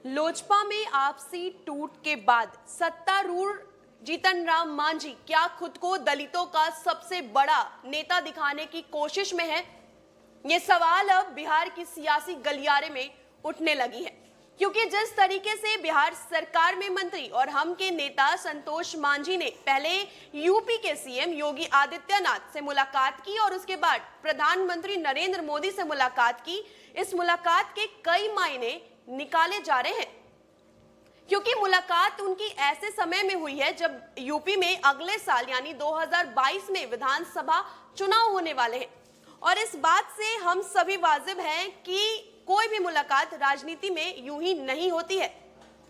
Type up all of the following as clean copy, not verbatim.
लोजपा में आपसी टूट के बाद सत्तारूढ़ जीतन राम मांझी क्या खुद को दलितों का सबसे बड़ा नेता दिखाने की कोशिश में है? ये सवाल अब बिहार की सियासी गलियारे में उठने लगी है, क्योंकि जिस तरीके से बिहार सरकार में मंत्री और हम के नेता संतोष मांझी ने पहले यूपी के सीएम योगी आदित्यनाथ से मुलाकात की और उसके बाद प्रधानमंत्री नरेंद्र मोदी से मुलाकात की, इस मुलाकात के कई मायने निकाले जा रहे हैं, क्योंकि मुलाकात उनकी ऐसे समय में हुई है जब यूपी में अगले साल यानी 2022 में विधानसभा चुनाव होने वाले हैं। और इस बात से हम सभी वाजिब हैं कि कोई भी मुलाकात राजनीति में यूं ही नहीं होती है।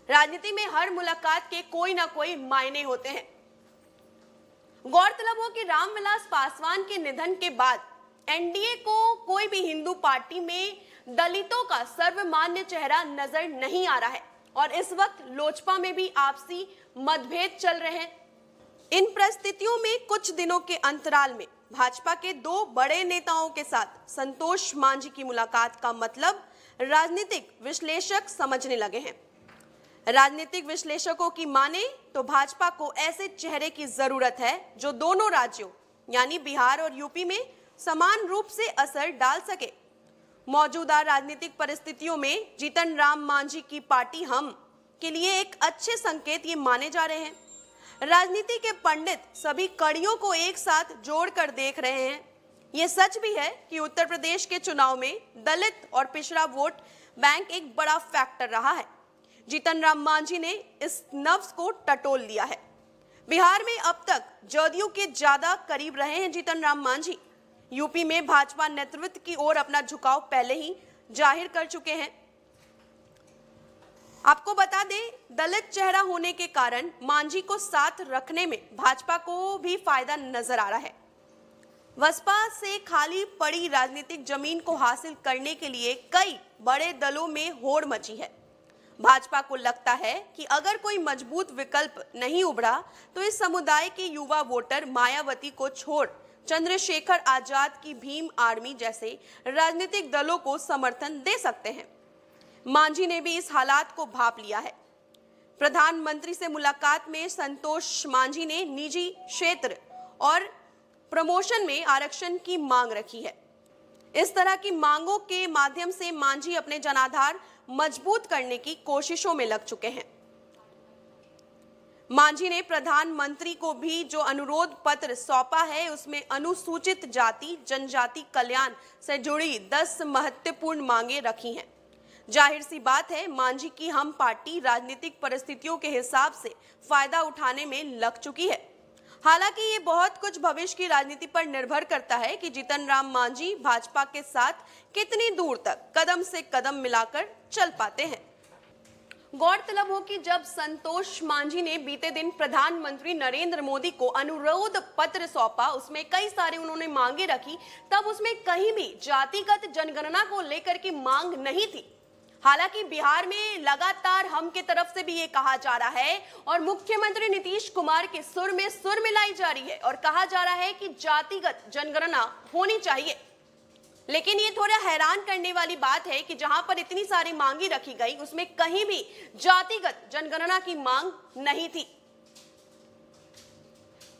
राजनीति में हर मुलाकात के कोई ना कोई मायने होते हैं। गौरतलब हो कि रामविलास पासवान के निधन के बाद एनडीए को कोई भी हिंदू पार्टी में दलितों का सर्वमान्य चेहरा नजर नहीं आ रहा है और इस वक्त लोजपा में भी आपसी मतभेद चल रहे हैं। इन परिस्थितियों में कुछ दिनों के अंतराल में भाजपा के दो बड़े नेताओं के साथ संतोष मांझी की मुलाकात का मतलब राजनीतिक विश्लेषक समझने लगे हैं। राजनीतिक विश्लेषकों की माने तो भाजपा को ऐसे चेहरे की जरूरत है जो दोनों राज्यों यानी बिहार और यूपी में समान रूप से असर डाल सके। मौजूदा राजनीतिक परिस्थितियों में जीतन राम मांझी की पार्टी हम के लिए एक अच्छे संकेत ये माने जा रहे हैं। राजनीति के पंडित सभी कड़ियों को एक साथ जोड़कर देख रहे हैं। ये सच भी है कि उत्तर प्रदेश के चुनाव में दलित और पिछड़ा वोट बैंक एक बड़ा फैक्टर रहा है। जीतन राम मांझी ने इस नब्ज को टटोल लिया है। बिहार में अब तक जदयू के ज्यादा करीब रहे हैं जीतन राम मांझी। यूपी में भाजपा नेतृत्व की ओर अपना झुकाव पहले ही जाहिर कर चुके हैं। आपको बता दें, दलित चेहरा होने के कारण मांझी को साथ रखने में भाजपा को भी फायदा नजर आ रहा है। बसपा से खाली पड़ी राजनीतिक जमीन को हासिल करने के लिए कई बड़े दलों में होड़ मची है। भाजपा को लगता है कि अगर कोई मजबूत विकल्प नहीं उभरा तो इस समुदाय के युवा वोटर मायावती को छोड़ चंद्रशेखर आजाद की भीम आर्मी जैसे राजनीतिक दलों को समर्थन दे सकते हैं। मांझी ने भी इस हालात को भांप लिया है। प्रधानमंत्री से मुलाकात में संतोष मांझी ने निजी क्षेत्र और प्रमोशन में आरक्षण की मांग रखी है। इस तरह की मांगों के माध्यम से मांझी अपने जनाधार मजबूत करने की कोशिशों में लग चुके हैं। मांझी ने प्रधानमंत्री को भी जो अनुरोध पत्र सौंपा है उसमें अनुसूचित जाति जनजाति कल्याण से जुड़ी 10 महत्वपूर्ण मांगे रखी हैं। जाहिर सी बात है, मांझी की हम पार्टी राजनीतिक परिस्थितियों के हिसाब से फायदा उठाने में लग चुकी है। हालांकि ये बहुत कुछ भविष्य की राजनीति पर निर्भर करता है कि जीतन राम मांझी भाजपा के साथ कितनी दूर तक कदम से कदम मिलाकर चल पाते हैं। गौरतलब हो कि जब संतोष मांझी ने बीते दिन प्रधानमंत्री नरेंद्र मोदी को अनुरोध पत्र सौंपा, उसमें कई सारे उन्होंने मांगे रखी, तब उसमें कहीं भी जातिगत जनगणना को लेकर की मांग नहीं थी। हालांकि बिहार में लगातार हम की तरफ से भी ये कहा जा रहा है और मुख्यमंत्री नीतीश कुमार के सुर में सुर मिलाई जा रही है और कहा जा रहा है कि जातिगत जनगणना होनी चाहिए। लेकिन ये थोड़ा हैरान करने वाली बात है कि जहां पर इतनी सारी मांगी रखी गई उसमें कहीं भी जातिगत जनगणना की मांग नहीं थी।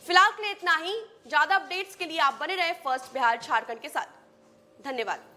फिलहाल के लिए इतना ही। ज्यादा अपडेट्स के लिए आप बने रहे फर्स्ट बिहार झारखंड के साथ। धन्यवाद।